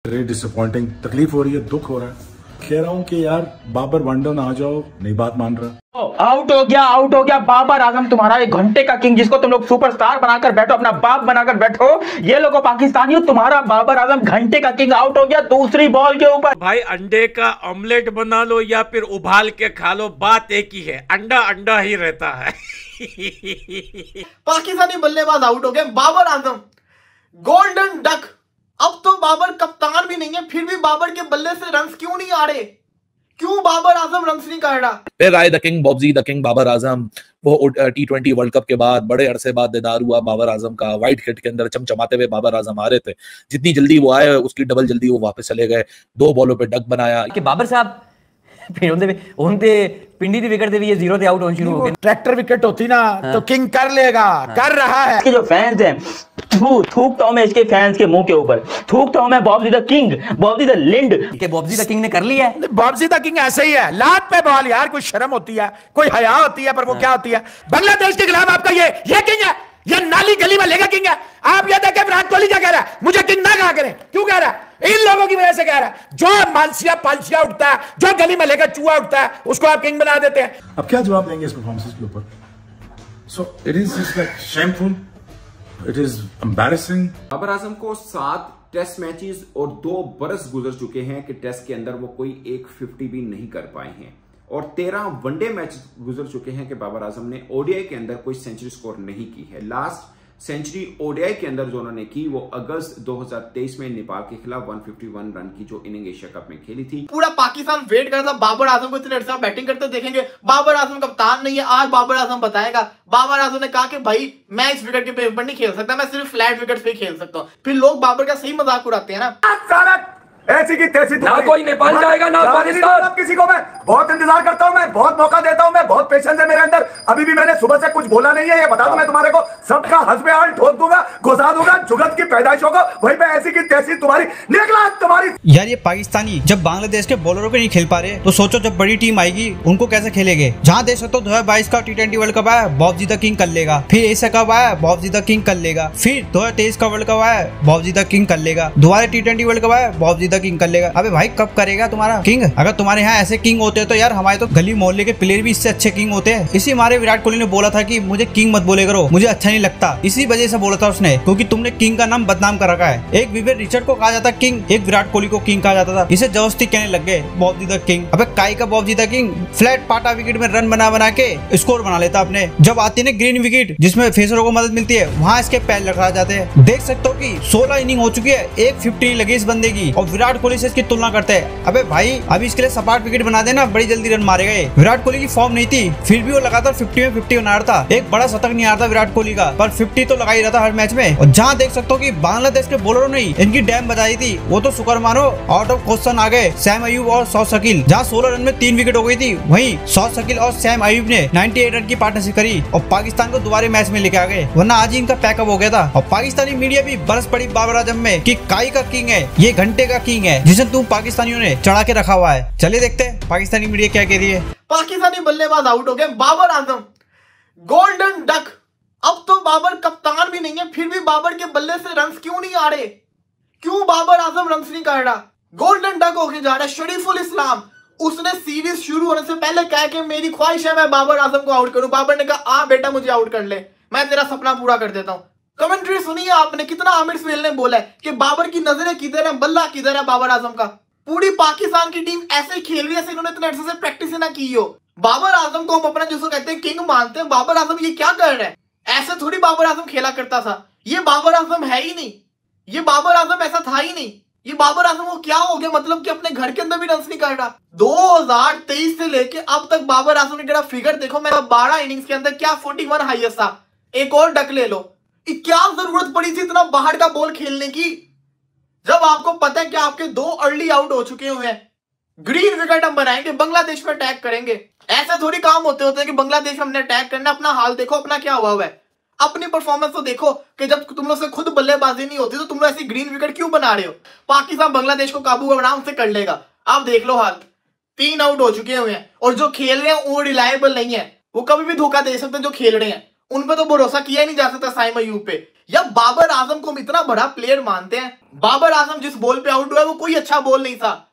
Very disappointing, तकलीफ हो रही है, दुख हो रहा है। कह रहा हूँ कि यार बाबर वन डाउन आ जाओ, नहीं बात मान रहा। आउट हो गया बाबर आजम, तुम्हारा एक घंटे का किंग जिसको तुम लोग सुपरस्टार बनाकर बैठो, अपना बाप बनाकर बैठो। ये लोगों पाकिस्तानियों, तुम्हारा बाबर आजम घंटे का किंग आउट हो गया दूसरी बॉल के ऊपर। भाई अंडे का ऑमलेट बना लो या फिर उबाल के खा लो, बात एक ही है, अंडा अंडा ही रहता है। पाकिस्तानी बल्लेबाज आउट हो गए। Babar Azam golden duck. अब तो बाबर कप्तान भी नहीं है, फिर भी बाबर के बल्ले से रन्स क्यों नहीं आ रहे? क्यों बाबर आजम रन्स नहीं कर रहा? फिर आए the king Bobji, the king Babar Azam. वो T20 वर्ल्ड कप के बाद बड़े अरसे बाद दीदार हुआ बाबर आजम का। व्हाइट किट के अंदर चमचमाते हुए बाबर आजम आ रहे थे। जितनी जल्दी वो आए उसकी डबल जल्दी वो वापस चले गए। 2 बॉलों पे डक बनाया कि बाबर साहब फिर उनते पिंडी दी विकेट भी ये 0 ते आउट होने शुरू हो गए। ट्रैक्टर विकेट होती ना तो किंग कर लेगा, कर रहा है। इसके जो फैंस हैं, थूकता हूं मैं इसके फैंस के मुंह के ऊपर, थूकता हूं मैं Bobji the king, Bobji the लिंड के बॉब्जी द किंग ने कर लिया है। बॉब्जी द किंग ऐसे ही है, लात पे बॉल यार, कोई शर्म होती है, कोई हया होती है, पर वो क्या होती है? बांग्लादेश के खिलाफ आपका ये किंग है, ये नाली गली में लेगा किंग है। आप ये देखें विराट कोहली क्या कह रहा है, मुझे किंग ना कहा करें। क्यों कह रहा है? इन लोगों की वजह से कह रहा है। जो मानसिया पालसिया उठता है, जो गली में लेकर चूहा उठता है, उसको आप किंग बना देते हैं। अब क्या जवाब देंगे इस परफॉर्मेंस के ऊपर? So it is just like shameful, it is embarrassing. Babar Azam को 7 टेस्ट मैचेस और 2 बरस गुजर चुके हैं कि टेस्ट के अंदर वो कोई एक 50 भी नहीं कर पाए हैं, और 13 वनडे मैच गुजर चुके हैं कि बाबर आजम ने ओडीआई के अंदर कोई सेंचुरी स्कोर नहीं की है। लास्ट सेंचुरी ओडीआई के अंदर जो उन्होंने की वो अगस्त 2023 में नेपाल के खिलाफ 151 रन की जो इनिंग एशिया कप में खेली थी। पूरा पाकिस्तान वेट कर रहा था बाबर आजम को इतने अर्से बैटिंग करते देखेंगे। बाबर आजम कप्तान नहीं है, आज बाबर आजम बताएगा। बाबर आजम ने कहा कि भाई मैं इस विकेट के पेपर पर नहीं खेल सकता, मैं सिर्फ फ्लैट विकेट पे खेल सकता हूँ। फिर लोग बाबर का सही मजाक उड़ाते हैं ना। ऐसी की तैसी ना कोई नेपाल जाएगा ना अफगानिस्तान। किसी को मैं बहुत इंतजार करता हूं, मैं बहुत मौका देता हूं, मैं बहुत पेशेंस है मेरे अंदर। अभी भी मैंने सुबह से कुछ बोला नहीं है, ये बता दूं मैं तुम्हारे को, सबका हंसबे हाल ठोक दूंगा, घुसा दूंगा जुगत की पैदाइशों को। वहीं पे ऐसी की तैसी तुम्हारी निकला तुम्हारी। यार ये पाकिस्तानी जब बांग्लादेश के बॉलरों पे नहीं खेल पा रहे तो सोचो जब बड़ी टीम आएगी उनको कैसे खेलेंगे। जहाँ देख सकते हो 2022 का T20 वर्ल्ड कप आया, बॉब्जी द किंग कर लेगा। फिर एशिया कप आया, बॉब्जी द किंग कर लेगा। फिर 2023 का वर्ल्ड कप आया, बॉब्जी द किंग कर लेगा। दोबारा T20 वर्ल्ड कप आया, बॉब्जी द किंग कर लेगा। अबे भाई कब करेगा तुम्हारा किंग? अगर तुम्हारे यहाँ ऐसे किंग होते हैं तो यार हमारे तो गली मोहल्ले के प्लेयर भी इससे अच्छे किंग होते हैं। इसी हमारे विराट कोहली ने बोला था कि मुझे किंग मत बोले करो, मुझे अच्छा नहीं लगता। इसी वजह से बोला था उसने, क्योंकि तुमने किंग का नाम बदनाम कर रखा है। एक विवेक रिचर्ड को कहा जाता किंग, एक विराट कोहली को किंग कहा जाता था। इसे जबरदस्ती कहने लग गए बॉब्जी द किंग। अबे काई का बॉब्जी द किंग? फ्लैट पाटा विकेट में रन बना बना के स्कोर बना लेता अपने। जब आती है ग्रीन विकेट जिसमें फेसरों को मदद मिलती है, वहाँ इसके पैर लगा जाते हैं। देख सकते हो कि 16 इनिंग हो चुकी है, एक 50 लगी इस बंदे की, और विराट कोहली से इसकी तुलना करते हैं। अबे भाई अभी इसके लिए सपाट विकेट बना देना, बड़ी जल्दी रन मारे गए। विराट कोहली की फॉर्म नहीं थी, फिर भी वो लगातार 50 में 50 बना रहा था। एक बड़ा शतक नहीं आ रहा था विराट कोहली का, पर 50 तो लगा ही रहा था हर मैच में। और जहाँ देख सकते हो कि बांग्लादेश के बॉलरों ने इनकी डैम बजाई थी, वो तो शुक्र मानो आउट ऑफ क्वेश्चन आ गए सैम अयूब और सौद शकील। जहाँ 16 रन में 3 विकेट हो गई थी, वहीं सौद शकील और सैम अयूब ने 98 रन की पार्टनरशिप करी और पाकिस्तान को दोबारा मैच में लेके आ गए, वरना आज ही इनका पैकअप हो गया था। और पाकिस्तानी मीडिया भी बरस पड़ी बाबर आजम में कि काई का किंग है, ये घंटे का किंग है, जिसे तुम पाकिस्तानियों ने चढ़ा के रखा हुआ है। चलिए देखते हैं पाकिस्तानी मीडिया क्या कह रही है। पाकिस्तानी बल्लेबाज आउट हो गए। Babar Azam golden duck. अब तो बाबर कप्तान भी नहीं है, फिर भी बाबर के बल्ले से रन्स क्यों नहीं आ रहे? क्यों बाबर आजम रन्स नहीं कर रहा? गोल्डन डक होके जा रहा है। शरीफुल इस्लाम, उसने सीरीज शुरू होने से पहले कहा कि मेरी ख्वाहिश है मैं बाबर आजम को आउट करूं। बाबर ने कहा आ बेटा मुझे आउट कर ले, मैं तेरा सपना पूरा कर देता हूं। कमेंट्री सुनिए आपने, कितना आमिर सुहेल ने बोला है कि बाबर की नजरें किधर है, बल्ला किधर है बाबर आजम का। पूरी पाकिस्तान की टीम ऐसे खेल रही है, इन्होंने इतने अर्से से प्रैक्टिस ना की हो। बाबर आजम को हम अपना जिसको कहते हैं किंग मानते हैं, बाबर आजम ये क्या कर रहा है? ऐसे थोड़ी बाबर आजम खेला करता था। ये बाबर आजम है ही नहीं, ये बाबर आजम ऐसा था ही नहीं। ये बाबर आजम को क्या हो गया, मतलब कि अपने घर के अंदर भी रन्स नहीं कर रहा। 2023 से लेके अब तक बाबर आजम ने फिगर देखो, मेरा 12 इनिंग्स के अंदर क्या 41 हाईएस्ट था। एक और डक ले लो। क्या जरूरत पड़ी थी इतना बाहर का बॉल खेलने की, जब आपको पता है कि आपके 2 अर्ली आउट हो चुके हुए हैं। ग्रीन विकेट हम बनाएंगे, बांग्लादेश में अटैक करेंगे। ऐसे थोड़ी काम होते हैं कि बांग्लादेश में हमने अटैक करना। अपना हाल देखो, अपना क्या हुआ है, अपनी परफॉर्मेंस तो देखो कि जब तुम लोग से खुद बल्लेबाजी नहीं होती तो तुम लोग ऐसी ग्रीन विकेट क्यों बना रहे हो? पाकिस्तान बांग्लादेश को काबू करना उनसे कर लेगा। आप देख लो हाल, 3 आउट हो चुके हुए हैं, और जो खेल रहे हैं वो रिलायबल नहीं है। वो कभी भी धोखा दे सकते हैं जो खेल रहे हैं, उन पे तो भरोसा किया ही नहीं जा सकता। साइम अयूब पे या बाबर आजम को हम इतना बड़ा प्लेयर मानते हैं? बाबर आजम जिस बॉल पे आउट हुआ है वो कोई अच्छा बॉल नहीं था।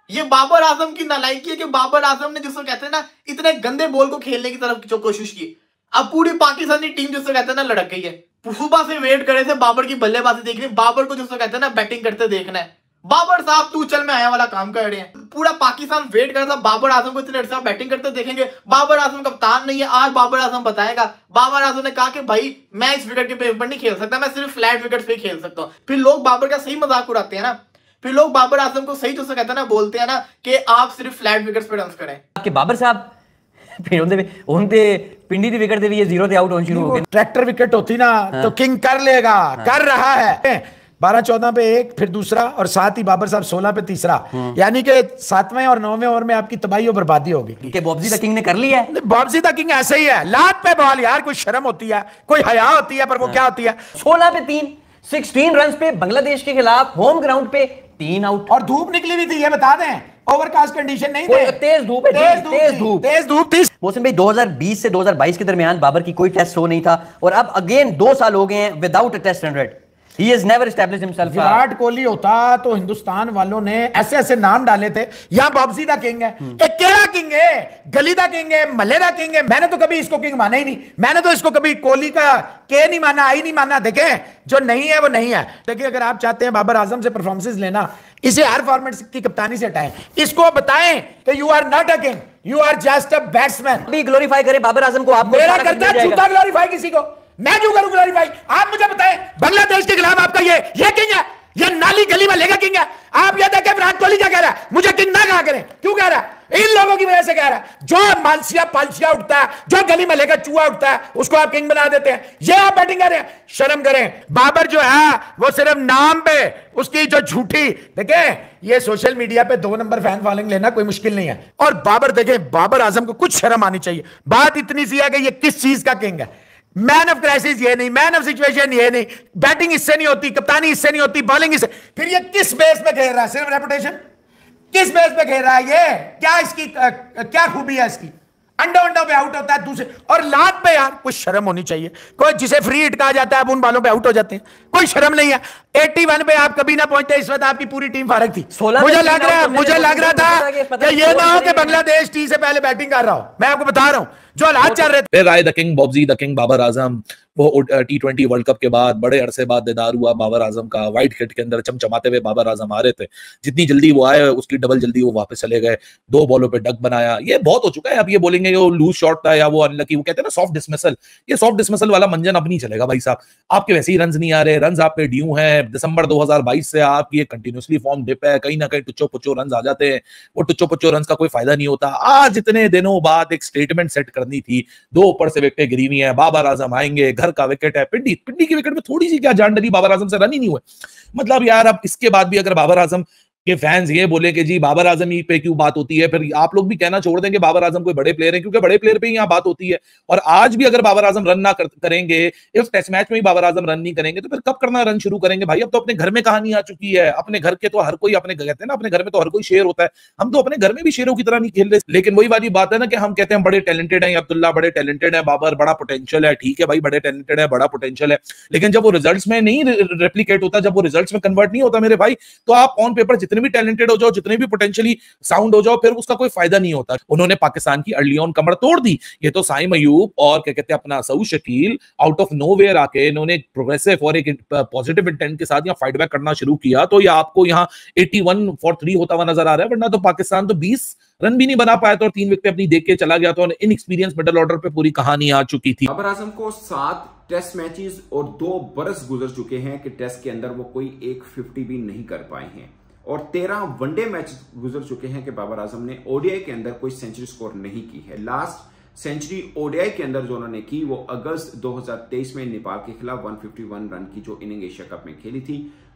ये बाबर आजम की नालायकी है कि बाबर आजम ने जिसको कहते हैं ना इतने गंदे बॉल को खेलने की तरफ जो कोशिश की, अब पूरी पाकिस्तानी टीम जिसको कहते हैं ना लड़क गई है। सुबह से वेट करे थे बाबर की बल्लेबाजी देखनी, बाबर को जिसको कहते हैं ना बैटिंग करते देखना है। बाबर साहब तू चल मैं आया वाला काम कर रहे हैं। पूरा पाकिस्तान वेट कर रहा था बाबर आजम को इतने अर्सा बैटिंग करते देखेंगे। बाबर आजम कप्तान नहीं है, आज बाबर आजम बताएगा। बाबर आजम ने कहा कि भाई मैं इस विकेट के पेपर पर नहीं खेल सकता, मैं सिर्फ फ्लैट विकेट पे खेल सकता हूँ। फिर लोग बाबर का सही मजाक उड़ाते हैं ना, फिर लोग बाबर आजम को सही जिसको कहते हैं ना बोलते हैं ना कि आप सिर्फ फ्लैट विकेट्स पे रन करें। कि बाबर साहब फिर उनते पिंडी दी विकेट दे भी ये 0 ते आउट होने शुरू हो गए। ट्रैक्टर विकेट होती ना तो किंग कर लेगा, कर रहा है। 12-14 पे एक, फिर दूसरा, और साथ ही बाबर साहब 16 पे तीसरा, यानी कि 7वें और 9वें ओवर में आपकी तबाही और बर्बादी होगी। कि बॉब्जी द किंग ने कर लिया है। बॉब्जी द किंग ऐसे ही है, लात पे बॉल यार, कोई शर्म होती है, कोई हया होती है, पर वो क्या होती है। 16 पे 3, 16 रन पे बांग्लादेश के खिलाफ होम ग्राउंड पे 3 आउट। और धूप निकली हुई थी, ये बता दें, ओवरकास्ट कंडीशन नहीं थे, तेज धूप थी। मौसम भाई 2020 से 2022 के दरमियान बाबर की कोई टेस्ट शो नहीं था, और अब अगेन 2 साल हो गए हैं without a test 100। He has never established himself. Virat Kohli होता तो हिंदुस्तान वालों ने ऐसे ऐसे नाम डाले थे। यहाँ बॉब्जी दा किंग है, एक केड़ा किंग है, गली दा किंग है, मल्ले दा किंग है। मैंने तो कभी इसको किंग माना ही नहीं, मैंने तो इसको कभी कोहली का के नहीं माना, आई नहीं माना। देखें जो नहीं है वो नहीं है। देखिए अगर आप चाहते हैं बाबर आजम से परफॉर्मेंसेस लेना, इसे हर फॉर्मेट की कप्तानी से हटाएं, इसको बताएं कि you are not a king, you are just a batsman. भी ग्लोरीफाई करे बाबर आजम को, आपको मेरा करता है झूठा ग्लोरीफाई किसी को, मैं क्यों करूं ग्लोरीफाई? आप मुझे बताएं बांग्लादेश के खिलाफ आपका ये किंग है, ये नाली गली में लेगा किंग है। आप ये देखें विराट कोहली क्या कह रहा है, मुझे किंग ना कहा करें, क्यों कह रहा है? इन लोगों की वजह से कह रहा है। जो मानसिया पालसिया उठता है, जो गली में लेकर चूहा उठता है, उसको आप किंग बना देते हैं। ये आप बैटिंग कर रहे हैं, शर्म करें। बाबर जो है वो सिर्फ नाम पे उसकी जो झूठी, देखें ये सोशल मीडिया पे 2 नंबर फैन फॉलोइंग लेना कोई मुश्किल नहीं है। और बाबर देखें, बाबर आजम को कुछ शर्म आनी चाहिए। बात इतनी सी है कि ये किस चीज का किंग है। मैन ऑफ क्राइसिस ये नहीं, मैन ऑफ सिचुएशन ये नहीं, बैटिंग इससे नहीं होती, कप्तानी इससे नहीं होती, बॉलिंग इससे। फिर ये किस बेस पे खेल रहा है? सिर्फ रेपुटेशन? किस बेस पे खेल रहा है ये? क्या इसकी क्या खूबी है इसकी? अंडों पे आउट होता है दूसरे, और लात पे यार कुछ शर्म होनी चाहिए। कोई जिसे फ्री हिट कहा जाता है अब उन बालों पे आउट हो जाते हैं, कोई शर्म नहीं है। 81 पे आप कभी ना पहुंचते, इस वक्त आपकी पूरी टीम फारग थी। मुझे लग रहा था कि ये ना हो कि बांग्लादेश टी से पहले बैटिंग कर रहा हो। मैं आपको बता रहा हूं जो हालात चल रहे थे। राय the king, Bobji the king Babar Azam, वो T20 वर्ल्ड कप के बाद बड़े अरसे बाद दीदार हुआ बाबर आजम का। व्हाइट किट के अंदर चमचमाते हुए बाबर आजम आ रहे थे, जितनी जल्दी वो आए उसकी डबल जल्दी वो वापस चले गए। 2 बॉलों पे डक बनाया, ये बहुत हो चुका है। अब ये बोलेंगे वो लूज शॉट था या वो अनलकी, वो कहते हैं ना सॉफ्ट डिसमिसल, ये सॉफ्ट डिसमिसल वाला मंजन अब नहीं चलेगा भाई साहब। आपके वैसे ही रन नहीं आ रहे, रन आप पे ड्यू हैं। दिसंबर 2022 से आपकी कंटिन्यूसली फॉर्म डिप है, कहीं ना कहीं टुच्चो पुच्चो रन आ जाते हैं। वो टुच्चो पुच्चो रन का कोई फायदा नहीं होता। आज इतने दिनों बाद एक स्टेटमेंट सेट करनी थी, 2 ऊपर से विकेटें गिरी हुई हैं, बाबर आजम आएंगे, घर का विकेट है। पिंडी की विकेट में थोड़ी सी क्या जान डरी, बाबर आजम से रन ही नहीं हुए। मतलब यार अब इसके बाद भी अगर बाबर आजम के फैंस ये बोले कि जी बाबर आजम ही पे क्यों बात होती है, फिर आप लोग भी कहना छोड़ देंगे बाबर आजम कोई बड़े प्लेयर हैं, क्योंकि बड़े प्लेयर पे ही यहाँ बात होती है। और आज भी अगर बाबर आजम रन ना करेंगे, इस टेस्ट मैच में ही बाबर आजम रन नहीं करेंगे, तो फिर कब करना रन शुरू करेंगे भाई? अब तो अपने घर में कहानी आ चुकी है। अपने घर के तो हर कोई, अपने कहते हैं ना अपने घर में तो हर कोई शेर होता है, हम तो अपने घर में भी शेरों की तरह नहीं खेल रहे। लेकिन वही वाली बात है ना कि हम कहते हैं बड़े टैलेंटेड है, अब्दुल्ला बड़े टैलेंटेड है, बाबर बड़ा पोटेंशियल है। ठीक है भाई, बड़े टैलेंटेड है, बड़ा पोटेंशियल है, लेकिन जब वो रिजल्ट्स में नहीं रेप्लिकेट होता, जब वो रिजल्ट्स में कन्वर्ट नहीं होता मेरे भाई, तो आप ऑन पेपर जितने भी टैलेंटेड हो जाओ, जितने भी पोटेंशियली साउंड हो जाओ, फिर उसका कोई फायदा नहीं होता। उन्होंने पाकिस्तान की अर्ली ऑन कमर तोड़ दी। ये तो साइम अयूब और क्या कहते हैं अपना Saud Shakeel out of nowhere आके इन्होंने प्रोग्रेसिव और एक पॉजिटिव इंटेंट के साथ यहाँ फाइट बैक करना शुरू किया, तो ये आपको यहाँ 81 for 3 होता हुआ नजर आ रहा है। वरना तो पाकिस्तान तो 20 रन भी नहीं बना पाया था और 3 विकेट अपनी देख के चला गया, तो इनएक्सपीरियंस मिडिल ऑर्डर पे पूरी कहानी आ चुकी थी। बाबर आजम को 7 टेस्ट मैचेस और 2 बरस गुजर चुके हैं कि टेस्ट के अंदर वो कोई एक 50 भी नहीं कर पाए हैं, और 13 वनडे मैच गुजर चुके हैं कि बाबर आजम ने ओडीआई के अंदर कोई सेंचुरी स्कोर नहीं की है। लास्ट सेंचुरी ओडीआई के अंदर जो उन्होंने की वो अगस्त 2023 में नेपाल के खिलाफ 151 रन की जो इनिंग एशिया कप में खेली थी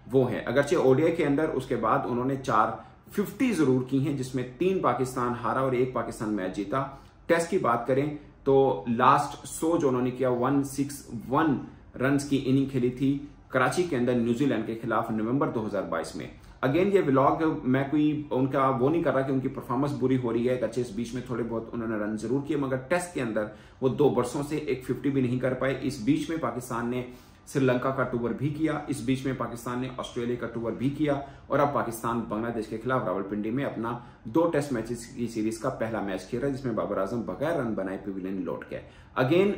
वो है। अगरचे ओडीआई के अंदर उसके बाद उन्होंने 4 50 जरूर की हैं, जिसमें 3 पाकिस्तान हारा और 1 पाकिस्तान मैच जीता। टेस्ट की बात करें तो लास्ट 100 जो उन्होंने किया 161 रन की इनिंग खेली थी कराची के अंदर न्यूजीलैंड के खिलाफ नवंबर 2022 में। अगेन ये व्लॉग मैं कोई उनका वो नहीं कर रहा कि उनकी परफॉर्मेंस बुरी हो रही है, अच्छे इस बीच में थोड़े बहुत उन्होंने रन जरूर किए, मगर टेस्ट के अंदर वो 2 बरसों से एक 50 भी नहीं कर पाए। इस बीच में पाकिस्तान ने श्रीलंका का टूर भी किया, इस बीच में पाकिस्तान ने ऑस्ट्रेलिया का टूर भी किया और अब पाकिस्तान बांग्लादेश के खिलाफ रावलपिंडी में अपना 2 टेस्ट मैचेस की सीरीज का पहला मैच खेल रहा है, जिसमें बाबर आजम बगैर रन बनाए पवेलियन लौट गए। अगेन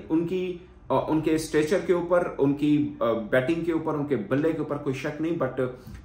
उनके स्ट्रेचर के ऊपर, उनकी बैटिंग के ऊपर, उनके बल्ले के ऊपर कोई शक नहीं, बट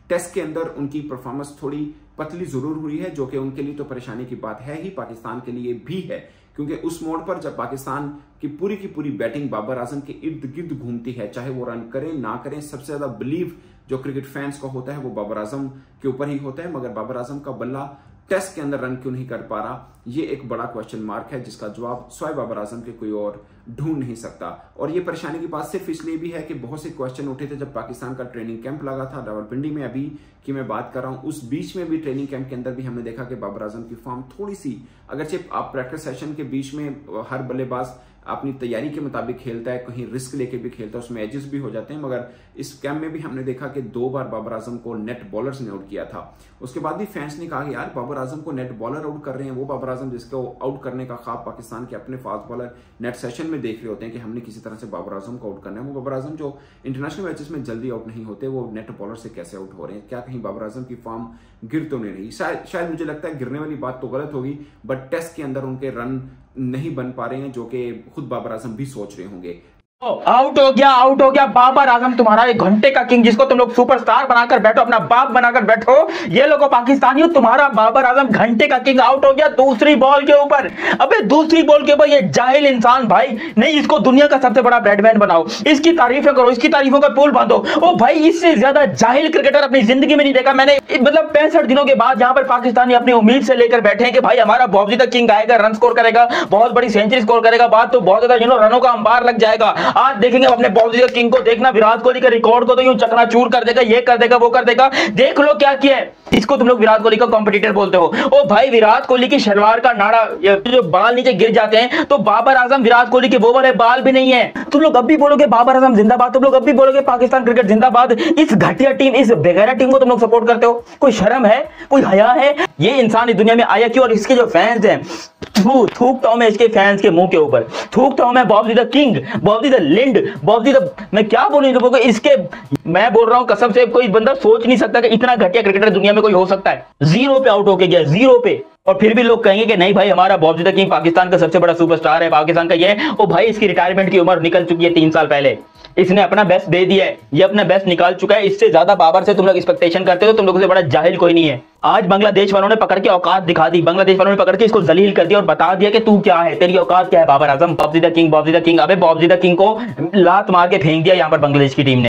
टेस्ट के अंदर उनकी परफॉर्मेंस थोड़ी पतली जरूर हुई है, जो कि उनके लिए तो परेशानी की बात है ही, पाकिस्तान के लिए भी है, क्योंकि उस मोड़ पर जब पाकिस्तान की पूरी बैटिंग बाबर आजम के इर्द गिर्द घूमती है, चाहे वो रन करें ना करें, सबसे ज्यादा बिलीव जो क्रिकेट फैंस को होता है वो बाबर आजम के ऊपर ही होता है। मगर बाबर आजम का बल्ला टेस्ट के अंदर रन क्यों नहीं कर पा रहा, ये एक बड़ा क्वेश्चन मार्क है, जिसका जवाब स्वाय बाबर आजम के कोई और ढूंढ नहीं सकता। और ये परेशानी की बात सिर्फ इसलिए भी है कि बहुत से क्वेश्चन उठे थे जब पाकिस्तान का ट्रेनिंग कैंप लगा था रावलपिंडी में, अभी की मैं बात कर रहा हूं, उस बीच में भी ट्रेनिंग कैंप के अंदर भी हमने देखा कि बाबर आजम की फॉर्म थोड़ी सी, अगरचे आप प्रैक्टिस सेशन के बीच में हर बल्लेबाज अपनी तैयारी के मुताबिक खेलता है, कहीं रिस्क लेके भी खेलता है, उसमें एजेस भी हो जाते हैं, मगर इस कैंप में भी हमने देखा कि 2 बार बाबर आजम को नेट बॉलर्स ने आउट किया था। उसके बाद भी फैंस ने कहा कि यार बाबर आजम को नेट बॉलर आउट कर रहे हैं, वो बाबर आजम जिसको आउट करने का ख्वाब पाकिस्तान के अपने फास्ट बॉलर नेट सेशन में देख रहे होते हैं कि हमने किसी तरह से बाबर आजम को आउट करना है, वो बाबर आजम जो इंटरनेशनल मैचेस में जल्दी आउट नहीं होते, वो नेट बॉलर से कैसे आउट हो रहे हैं? क्या कहीं बाबर आजम की फॉर्म गिर तो नहीं रही? शायद मुझे लगता है गिरने वाली बात तो गलत होगी, बट टेस्ट के अंदर उनके रन नहीं बन पा रहे हैं, जो कि खुद बाबर आजम भी सोच रहे होंगे। आउट हो गया बाबर आजम, तुम्हारा 1 घंटे का किंग, जिसको तुम लोग सुपरस्टार बनाकर बैठो, अपना बाप बनाकर बैठो। ये लोगो पाकिस्तानियों, तुम्हारा बाबर आजम घंटे का किंग आउट हो गया दूसरी बॉल के ऊपर। अबे दूसरी बॉल के ऊपर ये जाहिल इंसान भाई, नहीं इसको दुनिया का सबसे बड़ा बैट्समैन बनाओ, इसकी तारीफें करो, इसकी तारीफों का पुल बांधो। ओ भाई, इससे ज्यादा जाहिल क्रिकेटर अपनी जिंदगी में नहीं देखा मैंने। मतलब 65 दिनों के बाद यहाँ पर पाकिस्तानी अपनी उम्मीद से लेकर बैठे हैं कि भाई हमारा बॉबजी द किंग आएगा, रन स्कोर करेगा, बहुत बड़ी सेंचुरी स्कोर करेगा, बात तो बहुत ज्यादा रनों का अंबार लग जाएगा। आज देखेंगे अपने बॉबजी द किंग को, देखना विराट कोहली का रिकॉर्ड को तो यूं चकनाचूर कर देगा, ये कर देगा, वो कर देगा। देख लो क्या किया है, इसको तुम लोग विराट कोहली का कॉम्पिटिटर बोलते हो। ओ भाई, विराट कोहली की शलवार का नाड़ा, जो बाल नीचे गिर जाते हैं, तो बाबर आजम विराट कोहली के वो वाले बाल भी नहीं है। तुम लोग अब भी बोलोगे बाबर आजम जिंदाबाद, तुम लोग अब भी बोलोगे पाकिस्तान क्रिकेट जिंदाबाद। इस घटिया टीम, इस बेगैरा टीम को तुम लोग सपोर्ट करते हो? कोई शर्म है, कोई हया है? ये इंसान इस दुनिया में आया क्यों? और इसके जो फैंस हैं, थूकता हूं मैं इसके फैंस के मुंह के ऊपर, थूकता हूं मैं Bobji the king, Bobji the लिंड, बॉबजी द, मैं क्या बोलूं लोगों को इसके। मैं बोल रहा हूं कसम से, कोई बंदा सोच नहीं सकता कि इतना घटिया क्रिकेटर दुनिया में कोई हो सकता है। 0 पे आउट होके गया, 0 पे, और फिर भी लोग कहेंगे कि नहीं भाई हमारा बॉबजी द किंग पाकिस्तान का सबसे बड़ा सुपरस्टार है, पाकिस्तान का ये है। ओ भाई, इसकी रिटायरमेंट की उम्र निकल चुकी है 3 साल पहले, इसने अपना बेस्ट दे दिया है, ये अपना बेस्ट निकाल चुका है। इससे ज्यादा बाबर से तुम लोग एक्सपेक्टेशन करते हो, तुम लोगों से बड़ा जाहिल कोई नहीं है। आज बांग्लादेश वालों ने पकड़ के औकात दिखा दी, बांग्लादेश वालों ने पकड़ के इसको जलील कर दिया और बता दिया कि तू क्या है, तेरी औकात क्या है Babar Azam, Bobji the king, Bobji the king. अबे बॉबजी द किंग को लात मार के फेंक दिया यहाँ पर बांग्लादेश की टीम ने।